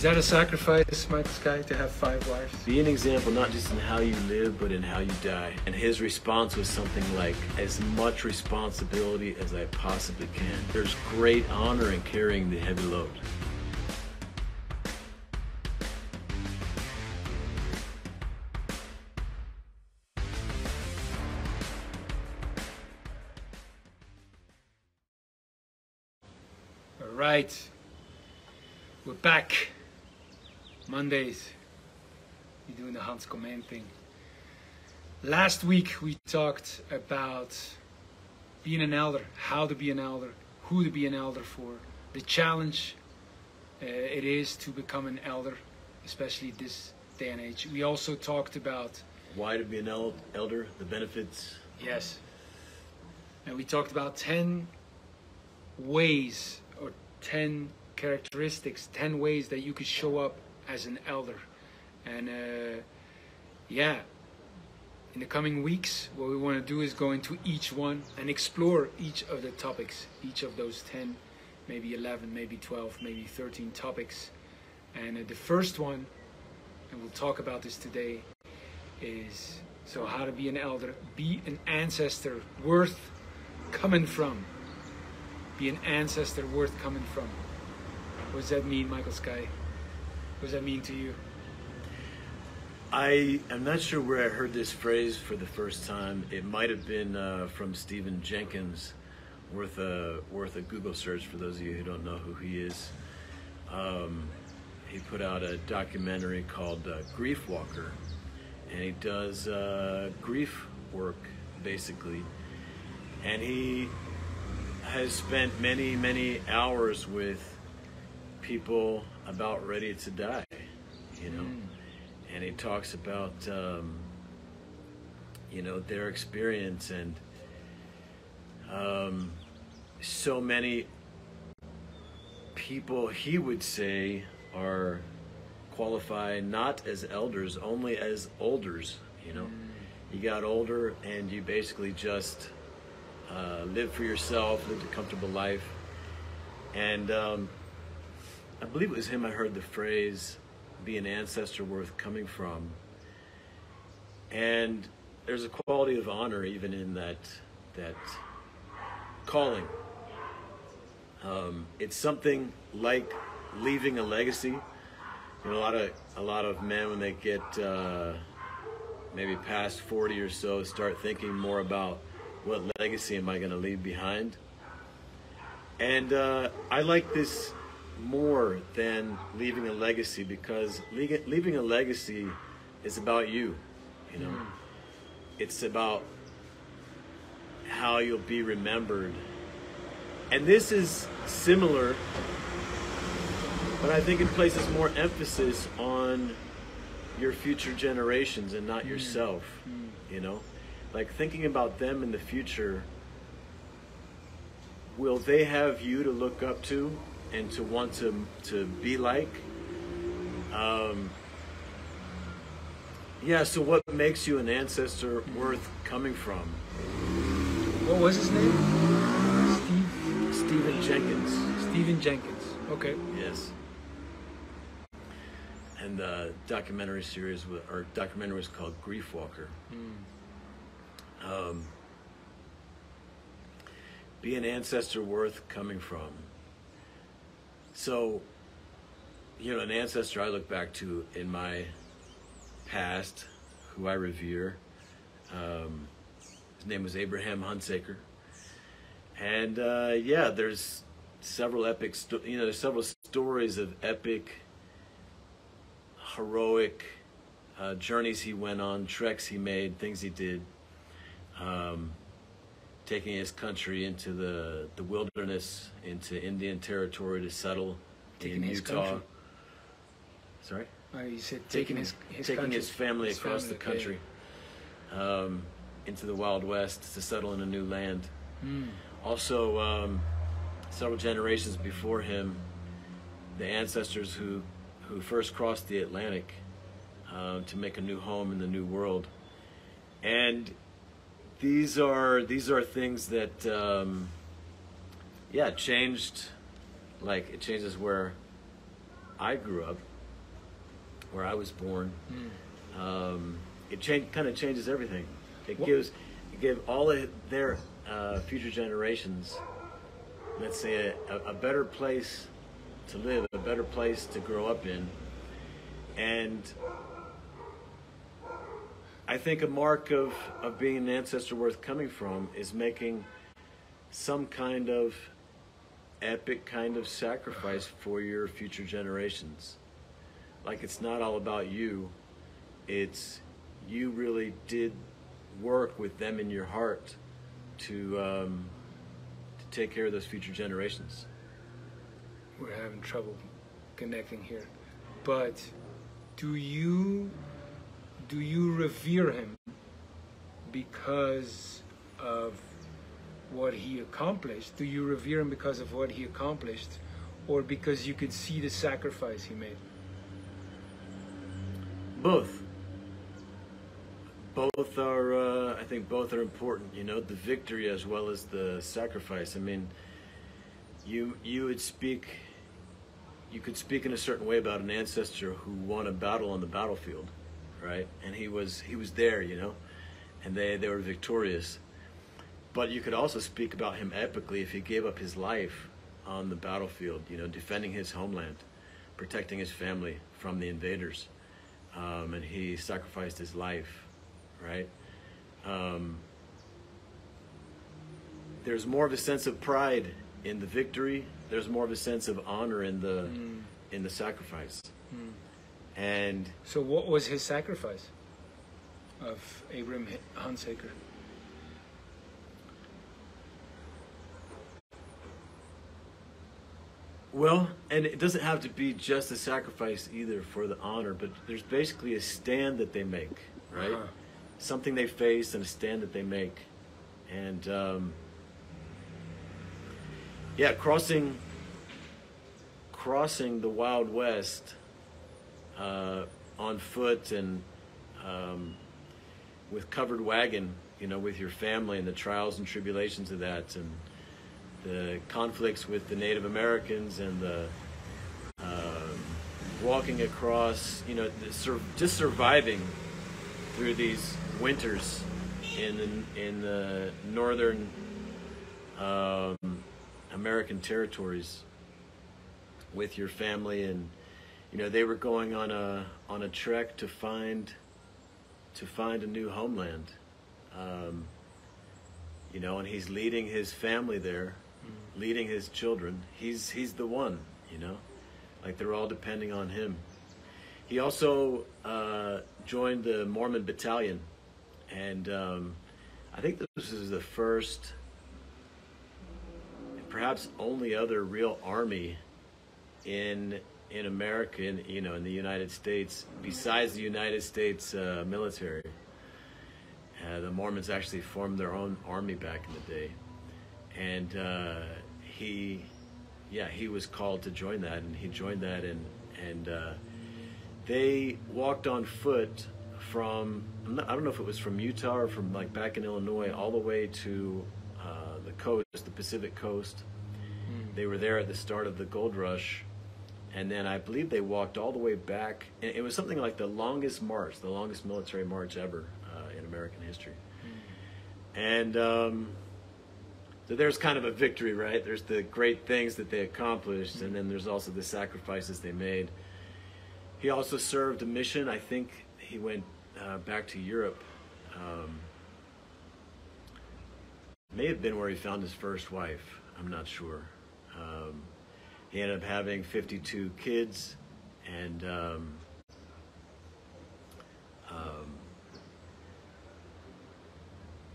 that a sacrifice, Michael Skye, to have 5 wives? Be an example, not just in how you live, but in how you die. And his response was something like, as much responsibility as I possibly can. There's great honor in carrying the heavy load. All right, we're back. Mondays, we're doing the Hans Comyn thing. Last week we talked about being an elder, how to be an elder, who to be an elder for, the challenge it is to become an elder, especially this day and age. We also talked about why to be an elder, the benefits. Yes. And we talked about 10 ways or 10 characteristics, 10 ways that you could show up as an elder. And yeah, in the coming weeks, what we want to do is go into each one and explore each of the topics, each of those 10, maybe 11, maybe 12, maybe 13 topics. And the first one, and we'll talk about this today, is so how to be an elder. Be an ancestor worth coming from. Be an ancestor worth coming from. What does that mean, Michael Skye? What does that mean to you? I am not sure where I heard this phrase for the first time. It might have been from Stephen Jenkins, worth a Google search for those of you who don't know who he is. He put out a documentary called Grief Walker, and he does grief work, basically. And he has spent many, many hours with people about ready to die, you know. And he talks about, you know, their experience, and so many people, he would say, are qualified not as elders, only as olders, you know. You got older and you basically just live for yourself, lived a comfortable life. And I believe it was him I heard the phrase, be an ancestor worth coming from. And there's a quality of honor even in that calling. It's something like leaving a legacy. You know, a lot of men, when they get maybe past 40 or so, start thinking more about what legacy am I going to leave behind. And I like this more than leaving a legacy, because leaving a legacy is about you, you know. It's about how you'll be remembered. And this is similar, but I think it places more emphasis on your future generations and not yourself, you know. Like thinking about them in the future. Will they have you to look up to and to want to be like? Yeah, so what makes you an ancestor worth coming from? What was his name? Stephen Jenkins. Stephen Jenkins. Okay. Yes. And the documentary was called Grief Walker. Be an ancestor worth coming from. So, you know, an ancestor I look back to in my past, who I revere. His name was Abraham Hunsaker. And yeah, there's several epic, there's several stories of epic, heroic journeys he went on, treks he made, things he did, taking his country into the wilderness, into Indian territory to settle in Utah. Country. Sorry? You said taking his family across the country, into the Wild West to settle in a new land. Also, several generations before him, the ancestors who first crossed the Atlantic to make a new home in the New World. And these are things that changed. Like, it changes where I grew up, where I was born. It kind of changes everything. It gave all of their future generations, let's say, a better place to live, a better place to grow up in. And I think a mark of being an ancestor worth coming from is making some kind of epic kind of sacrifice for your future generations. Like, it's not all about you. It's you really did work with them in your heart to take care of those future generations. We're having trouble connecting here, but do you revere him because of what he accomplished? Do you revere him because of what he accomplished, or because you could see the sacrifice he made? Both. Both are, I think both are important, you know, the victory as well as the sacrifice. I mean, you could speak in a certain way about an ancestor who won a battle on the battlefield, right? And he was there, you know, and they were victorious. But you could also speak about him epically if he gave up his life on the battlefield, you know, defending his homeland, protecting his family from the invaders. And he sacrificed his life, right? There's more of a sense of pride in the victory. There's more of a sense of honor in the sacrifice. And so, what was his sacrifice of Abraham Hunsaker? Well, and it doesn't have to be just a sacrifice either for the honor, but there's basically a stand that they make, right? Something they face and a stand that they make. And yeah, crossing the Wild West on foot and with covered wagon, you know, with your family and the trials and tribulations of that, and the conflicts with the Native Americans, and the walking across, you know, just surviving through these winters in the northern American territories with your family. And you know, they were going on a trek to find a new homeland. You know, and he's leading his family there, leading his children. He's the one, you know, like they're all depending on him. He also joined the Mormon battalion, and I think this is the first, and perhaps only other real army in America, you know, in the United States, besides the United States military. The Mormons actually formed their own army back in the day, and he was called to join that, and he joined that, and they walked on foot from, I don't know if it was from Utah or from like back in Illinois, all the way to the coast, the Pacific coast. They were there at the start of the gold rush, and then I believe they walked all the way back. And it was something like the longest march, the longest military march ever in American history. And so there's kind of a victory, right? There's the great things that they accomplished, and then there's also the sacrifices they made. He also served a mission. I think he went back to Europe. May have been where he found his first wife. I'm not sure. He ended up having 52 kids, and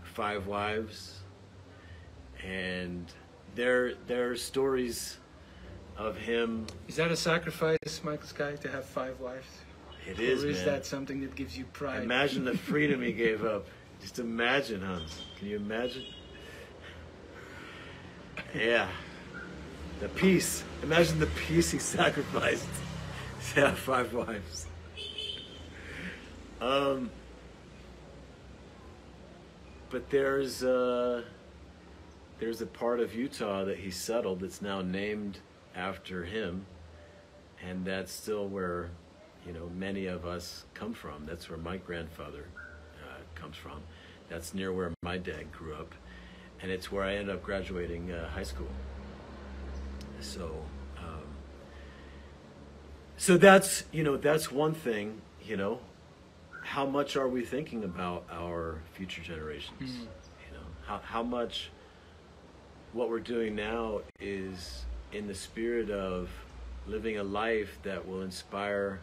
5 wives. And there are stories of him. Is that a sacrifice, Michael Skye, to have 5 wives? It is, or is man. that something that gives you pride? Imagine the freedom he gave up. Just imagine, Hans. Can you imagine? Yeah. The peace. Imagine the peace he sacrificed to have 5 wives. But there's a part of Utah that he settled that's now named after him, and that's still where you know, many of us come from. That's where my grandfather comes from. That's near where my dad grew up, and it's where I ended up graduating high school. So, so that's, you know, that's one thing. You know, how much are we thinking about our future generations? Mm. You know, how much what we're doing now is in the spirit of living a life that will inspire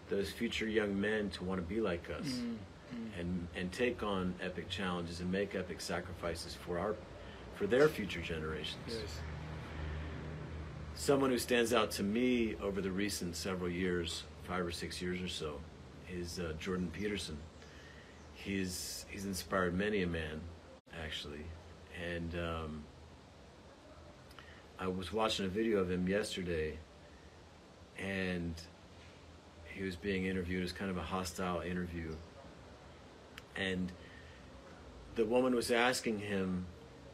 those future young men to want to be like us. Mm. And take on epic challenges and make epic sacrifices for their future generations. Yes. Someone who stands out to me over the recent several years, 5 or 6 years or so, is Jordan Peterson. He's inspired many a man, actually. And I was watching a video of him yesterday, and he was being interviewed. It was kind of a hostile interview. And the woman was asking him,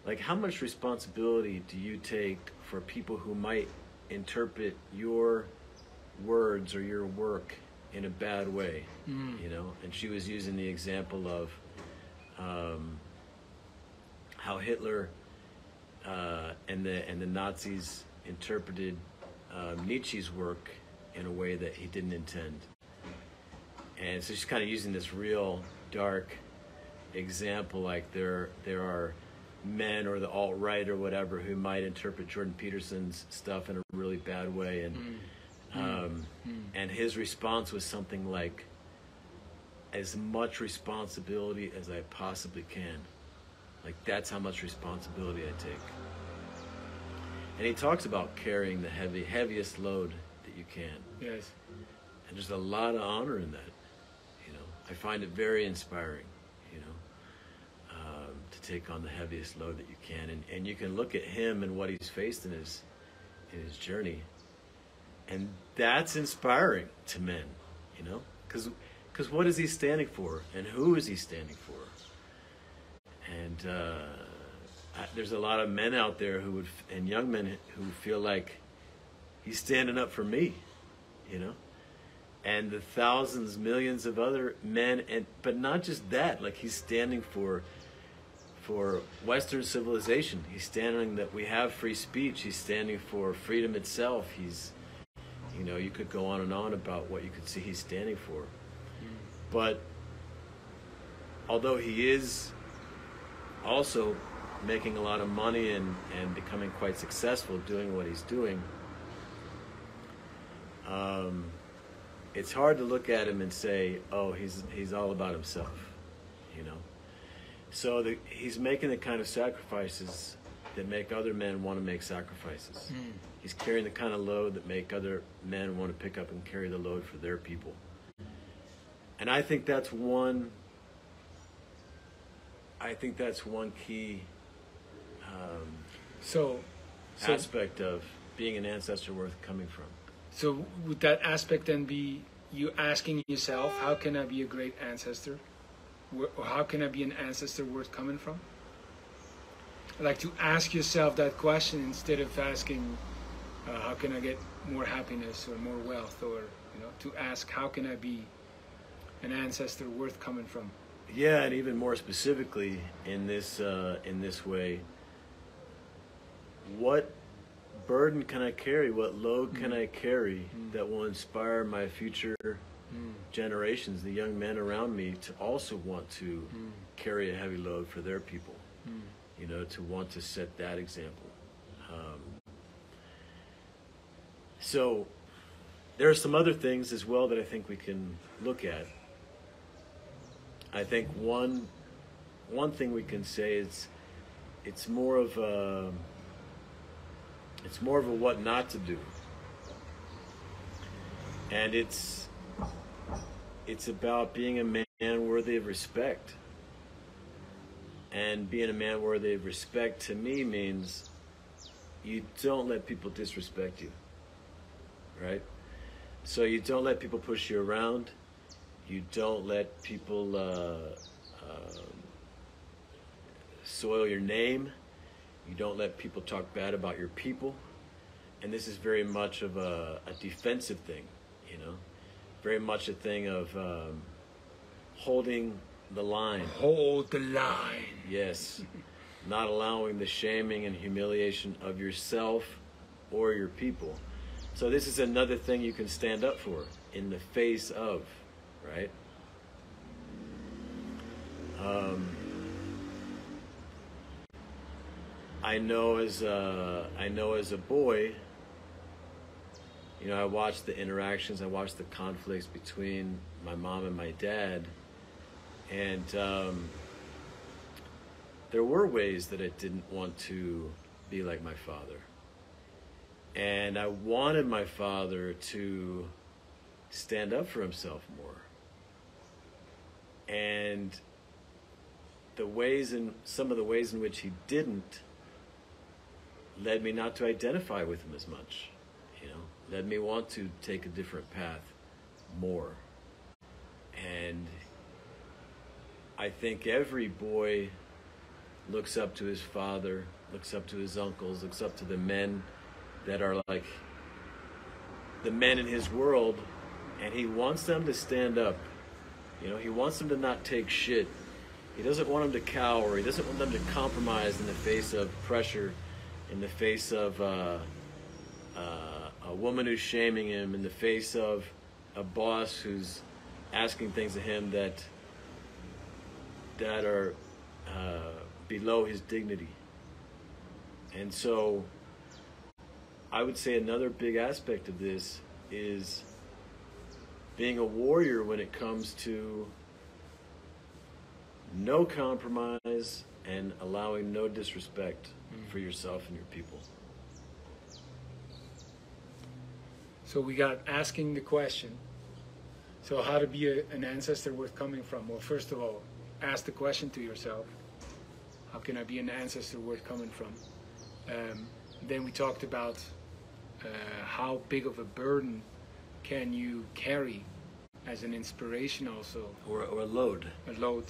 like, how much responsibility do you take for people who might interpret your words or your work in a bad way? You know? And she was using the example of how Hitler and the Nazis interpreted Nietzsche's work in a way that he didn't intend. And so she's kind of using this real dark example, like there are men or the alt-right or whatever who might interpret Jordan Peterson's stuff in a really bad way, and his response was something like, as much responsibility as I possibly can. Like, that's how much responsibility I take. And he talks about carrying the heaviest load that you can. Yes. And there's a lot of honor in that. I find it very inspiring, to take on the heaviest load that you can. And you can look at him and what he's faced in his journey, and that's inspiring to men, because what is he standing for, and who is he standing for? And there's a lot of men out there and young men who feel like he's standing up for me, and the thousands, millions of other men, but not just that. Like, he's standing for Western civilization. He's standing that we have free speech. He's standing for freedom itself. He's, you could go on and on about what you could see he's standing for. But although he is also making a lot of money and becoming quite successful doing what he's doing, it's hard to look at him and say, oh, he's all about himself, So he's making the kind of sacrifices that make other men want to make sacrifices. He's carrying the kind of load that make other men want to pick up and carry the load for their people. And I think that's one key aspect of being an ancestor worth coming from. So would that aspect then be you asking yourself, how can I be a great ancestor? Or how can I be an ancestor worth coming from? Like, to ask yourself that question instead of asking, how can I get more happiness or more wealth? Or, to ask, how can I be an ancestor worth coming from? Yeah, and even more specifically in this way, what burden can I carry? What load can I carry that will inspire my future generations, the young men around me, to also want to carry a heavy load for their people? To want to set that example. So there are some other things as well that I think we can look at. I think one thing we can say is it's more of a what not to do, and it's about being a man worthy of respect. And being a man worthy of respect, to me, means you don't let people disrespect you, right? So you don't let people push you around. You don't let people soil your name. You don't let people talk bad about your people. And this is very much of a defensive thing, very much a thing of holding the line. Hold the line. Yes. Not allowing the shaming and humiliation of yourself or your people. So this is another thing you can stand up for in the face of, right? I know as a boy, you know, I watched the interactions, I watched the conflicts between my mom and my dad, and there were ways that I didn't want to be like my father. And I wanted my father to stand up for himself more. And some of the ways in which he didn't led me not to identify with him as much, you know, led me want to take a different path more. And I think every boy looks up to his father, looks up to his uncles, looks up to the men that are like the men in his world, and he wants them to stand up. You know, he wants them to not take shit. He doesn't want them to cower. He doesn't want them to compromise in the face of pressure, in the face of a woman who's shaming him, in the face of a boss who's asking things of him that are below his dignity. And so I would say another big aspect of this is being a warrior when it comes to no compromise and allowing no disrespect for yourself and your people. So we got asking the question. So how to be an ancestor worth coming from? Well, first of all, ask the question to yourself. How can I be an ancestor worth coming from? Then we talked about how big of a burden can you carry as an inspiration also. Or a load. A load.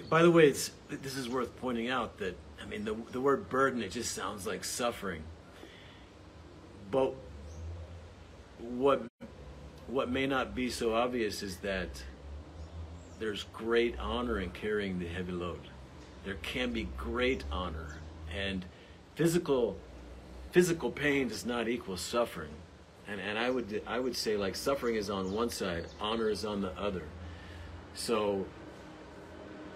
By the way, this is worth pointing out that, I mean, the word burden, it just sounds like suffering. But what may not be so obvious is that there's great honor in carrying the heavy load. There can be great honor, and physical pain does not equal suffering. And I would say, like, suffering is on one side, honor is on the other. So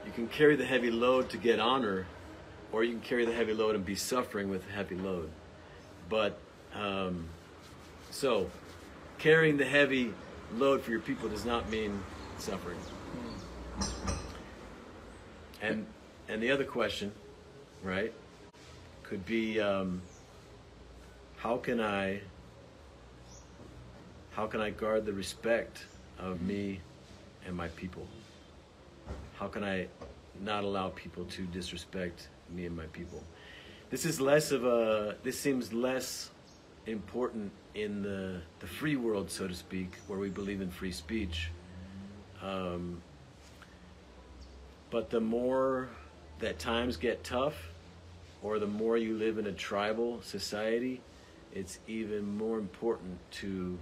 you can carry the heavy load to get honor, or you can carry the heavy load and be suffering with the heavy load. But so carrying the heavy load for your people does not mean suffering. And the other question, right, could be how can I guard the respect of me and my people? How can I not allow people to disrespect me and my people? This seems less important in the free world, so to speak, where we believe in free speech. But the more that times get tough, or the more you live in a tribal society, it's even more important to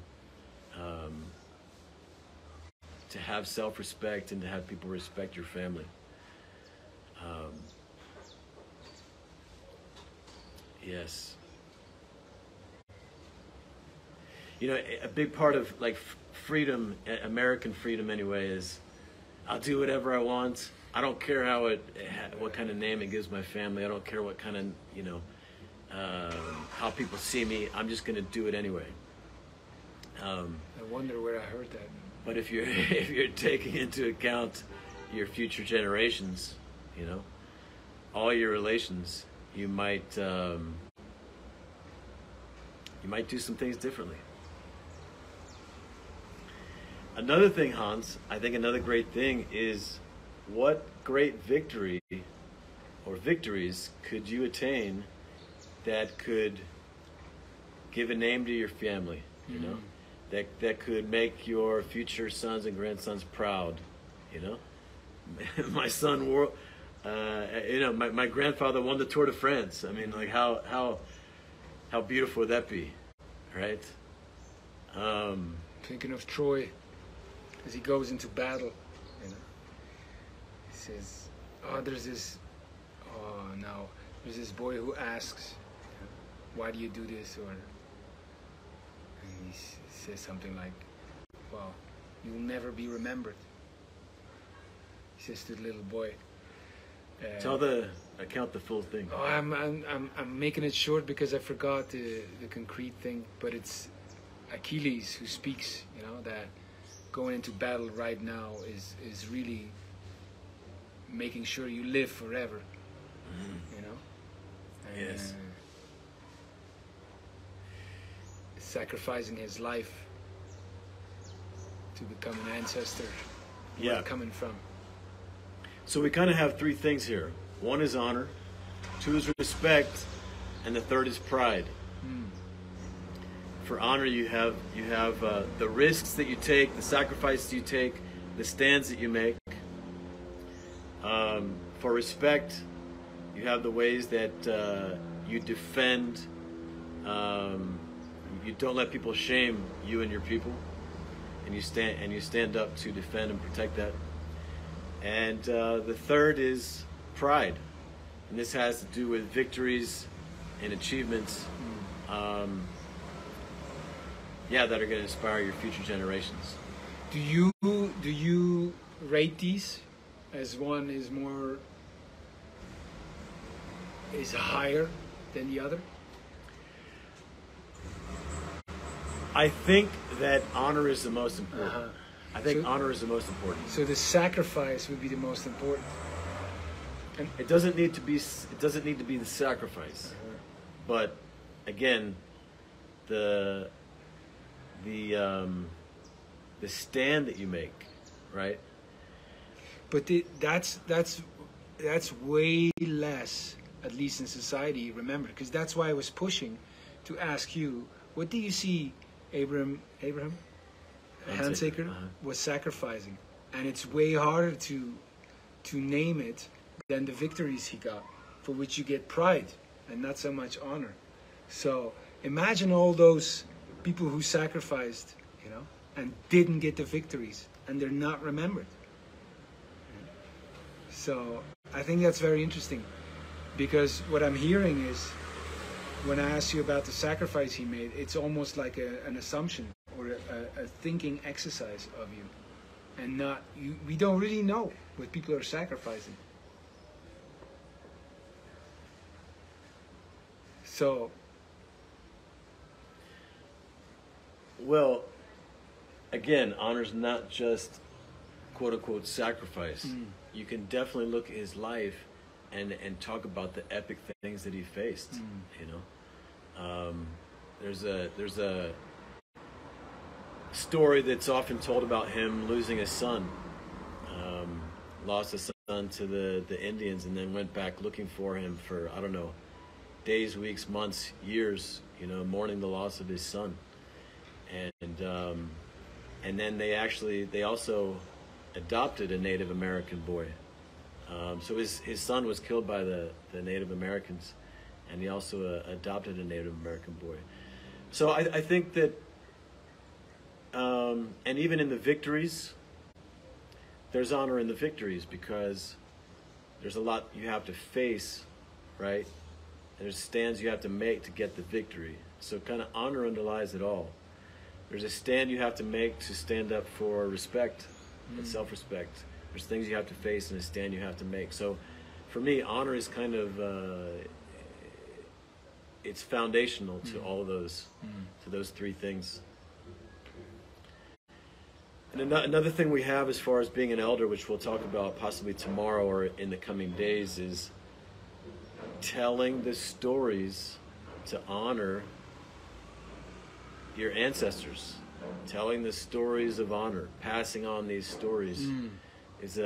have self-respect and to have people respect your family. Yes. You know, a big part of, like, freedom, American freedom anyway, is I'll do whatever I want. I don't care what kind of name it gives my family. I don't care what kind of, you know, how people see me. I'm just going to do it anyway. I wonder where I heard that. But if you're taking into account your future generations, you know, all your relations, you might do some things differently. Another thing, Hans, I think another great thing is, what great victory or victories could you attain that could give a name to your family, you know, that could make your future sons and grandsons proud, you know? My son my grandfather won the Tour de France. I mean, like, how beautiful would that be, right? thinking of Troy as he goes into battle. You know, he says, "Oh, there's this boy who asks, why do you do this?" And he says something like, "Well, you'll never be remembered." He says to the little boy. Count the full thing. Oh, I'm making it short because I forgot the concrete thing, but it's Achilles who speaks. You know, that going into battle right now is really making sure you live forever. You know. And, yes. Sacrificing his life to become an ancestor. Yeah. Where coming from. So we kind of have three things here. One is honor, two is respect, and the third is pride. For honor, you have the risks that you take, the sacrifices you take, the stands that you make. For respect, you have the ways that you defend. You don't let people shame you and your people, and you stand up to defend and protect that. And the third is pride, and this has to do with victories and achievements, that are going to inspire your future generations. Do you rate these as one is higher than the other? I think that honor is the most important. I think honor is the most important. So the sacrifice would be the most important. And it doesn't need to be the sacrifice, but again, the stand that you make, right? But that's way less, at least in society, remember, because that's why I was pushing to ask you, what do you see Abraham Handsaker was sacrificing? And it's way harder to name it than the victories he got, for which you get pride and not so much honor. So imagine all those people who sacrificed, you know, and didn't get the victories, and they're not remembered. So I think that's very interesting, because what I'm hearing is, when I asked you about the sacrifice he made, it's almost like an assumption or a thinking exercise of you, and not you. We don't really know what people are sacrificing. So, well, again, honor's not just quote unquote sacrifice. You can definitely look at his life and talk about the epic things that he faced. You know, there's a story that's often told about him losing his son. Lost a son to the Indians, and then went back looking for him for, I don't know, days, weeks, months, years, you know, mourning the loss of his son. And then they also adopted a Native American boy. So his son was killed by the Native Americans, and he also adopted a Native American boy. So I think that, and even in the victories, there's honor in the victories, because there's a lot you have to face, right? And there's stands you have to make to get the victory. So kind of honor underlies it all. There's a stand you have to make to stand up for respect and self-respect. There's things you have to face and a stand you have to make. So for me, honor is kind of, it's foundational to all of those, to those three things. And another thing we have as far as being an elder, which we'll talk about possibly tomorrow or in the coming days, is telling the stories to honor your ancestors. Telling the stories of honor, passing on these stories is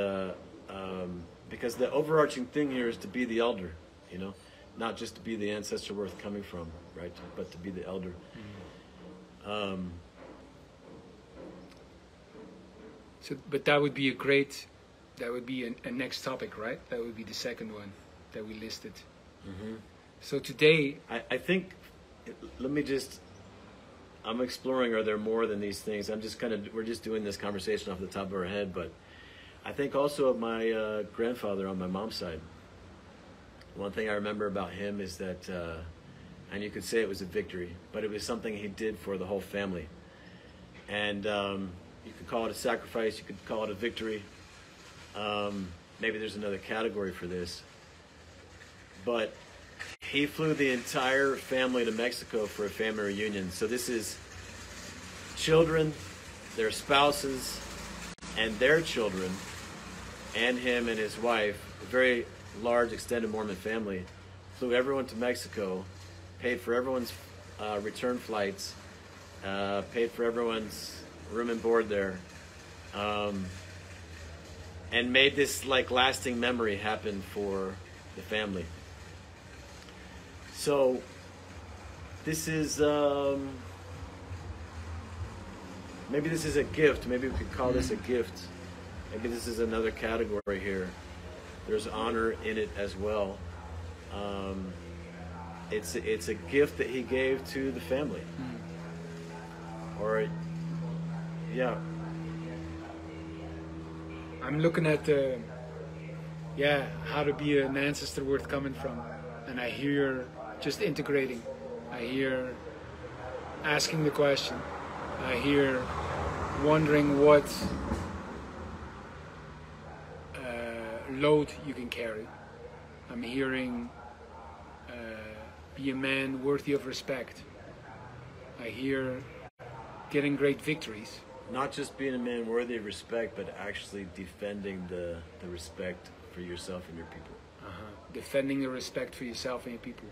because the overarching thing here is to be the elder, you know, not just to be the ancestor worth coming from, right? But to be the elder. So, but that would be a next topic, right? That would be the second one that we listed. So today, I think, let me just I'm exploring, are there more than these things? We're just doing this conversation off the top of our head, but I think also of my grandfather on my mom's side. One thing I remember about him is that, and you could say it was a victory, but it was something he did for the whole family. And you could call it a sacrifice, you could call it a victory. Maybe there's another category for this. But he flew the entire family to Mexico for a family reunion. So this is children, their spouses, and their children, and him and his wife, a very large extended Mormon family, flew everyone to Mexico, paid for everyone's return flights, paid for everyone's room and board there, and made this like lasting memory happen for the family. So this is maybe this is a gift. Maybe we could call this a gift. Maybe this is another category here. There's honor in it as well. It's a gift that he gave to the family. Or yeah. I'm looking at how to be an ancestor worth coming from, and I hear just integrating. I hear asking the question. I hear wondering what load you can carry. I'm hearing be a man worthy of respect. I hear getting great victories. Not just being a man worthy of respect, but actually defending the respect for yourself and your people. Defending the respect for yourself and your people.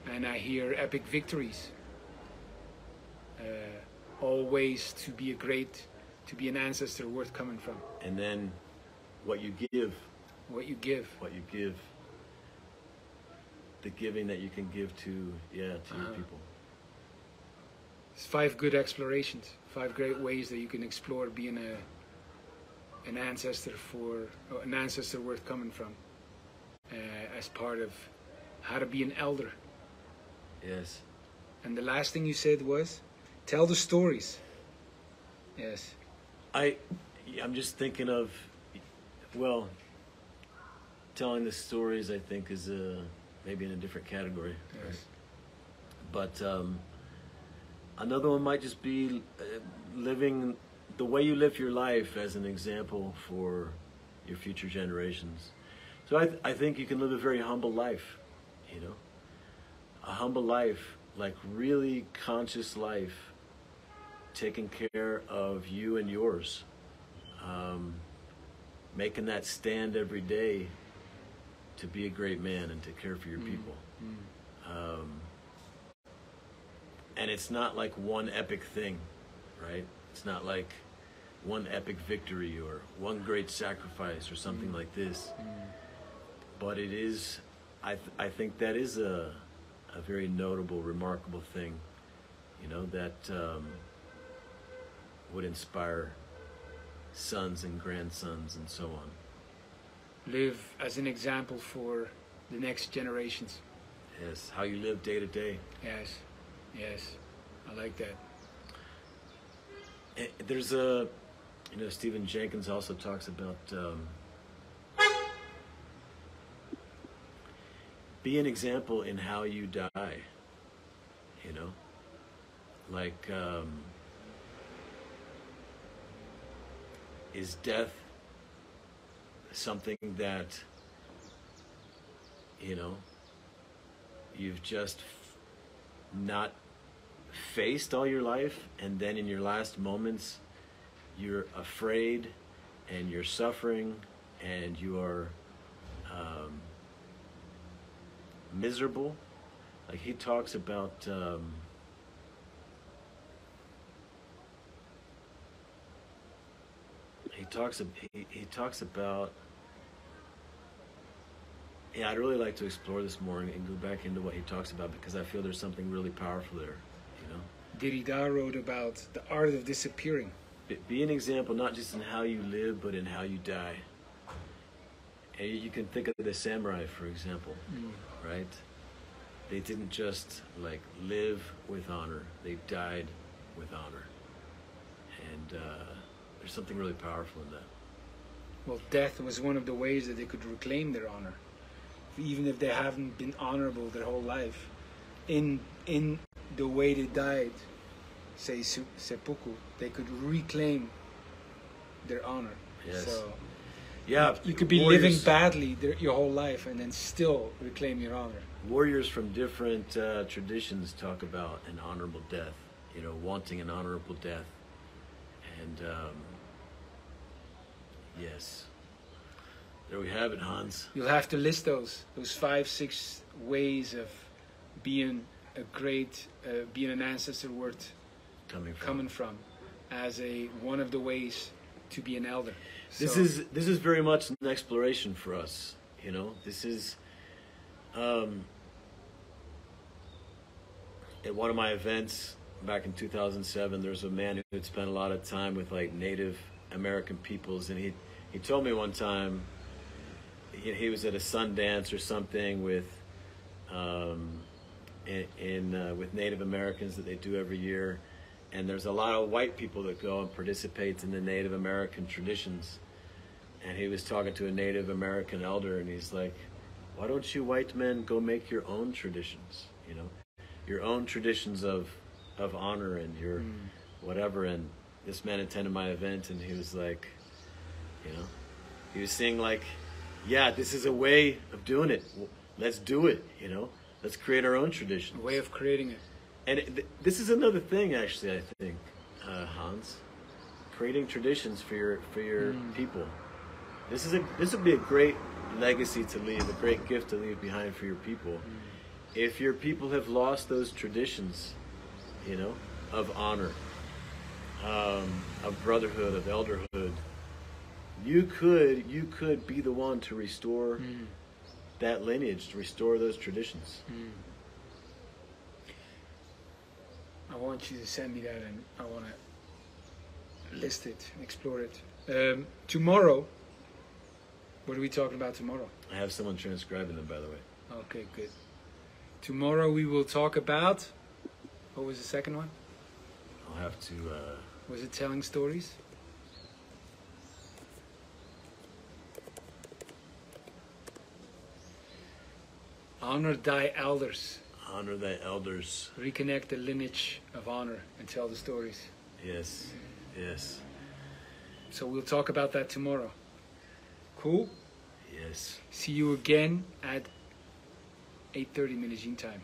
And I hear epic victories. Always to be an ancestor worth coming from. And then what you give. What you give. What you give. The giving that you can give to your people. It's 5 good explorations. 5 great ways that you can explore being an ancestor worth coming from, as part of how to be an elder. Yes. And the last thing you said was, tell the stories. Yes. I'm just thinking of, well, telling the stories. I think is maybe in a different category. Yes. Right? But another one might just be living the way you live your life as an example for your future generations. So I think you can live a very humble life, you know, a humble life, like really conscious life, taking care of you and yours, making that stand every day to be a great man and to care for your people. And it's not like one epic thing, right? It's not like one epic victory or one great sacrifice or something like this. But it is, I think that is a very notable, remarkable thing, you know, that would inspire sons and grandsons and so on. Live as an example for the next generations. Yes, how you live day to day. Yes, I like that. There's Stephen Jenkins also talks about be an example in how you die, you know, like is death something that, you know, you've just not faced all your life, and then in your last moments you're afraid and you're suffering and you are miserable? Like he talks about he talks about, I'd really like to explore this more and go back into what he talks about, because I feel there's something really powerful there, you know. Derrida wrote about the art of disappearing. Be an example, not just in how you live, but in how you die. And you can think of the samurai, for example, right? They didn't just like live with honor; they died with honor. And there's something really powerful in that. Well, death was one of the ways that they could reclaim their honor, even if they haven't been honorable their whole life. In the way they died, say seppuku, they could reclaim their honor. Yes. So yeah, you could be living badly your whole life and then still reclaim your honor. Warriors from different traditions talk about an honorable death, you know, wanting an honorable death. And yes, there we have it, Hans. You'll have to list those 5-6 ways of being a great, being an ancestor worth coming from, as one of the ways to be an elder. This is very much an exploration for us. You know, this is at one of my events back in 2007. There was a man who had spent a lot of time with like Native American peoples, and he told me one time he was at a Sundance or something with with Native Americans that they do every year, and there's a lot of white people that go and participate in the Native American traditions. And he was talking to a Native American elder, and he's like, "Why don't you white men go make your own traditions? You know, your own traditions of honor and your whatever." And this man attended my event, and he was like, you know, he was saying like, "Yeah, this is a way of doing it. Let's do it. You know, let's create our own tradition." A way of creating it. And this is another thing, actually. I think, Hans, creating traditions for your people. This would be a great legacy to leave, a great gift to leave behind for your people. If your people have lost those traditions, you know, of honor, of brotherhood, of elderhood, you could be the one to restore that lineage, to restore those traditions. I want you to send me that, and I want to list it and explore it. Tomorrow, what are we talking about tomorrow? I have someone transcribing them, by the way. Okay, good. Tomorrow we will talk about, what was the second one? I'll have to... Was it telling stories? Honor thy elders. Honor thy elders. Reconnect the lineage of honor and tell the stories. Yes, yes. So we'll talk about that tomorrow. Cool? Yes. See you again at 8:30 Medellín time.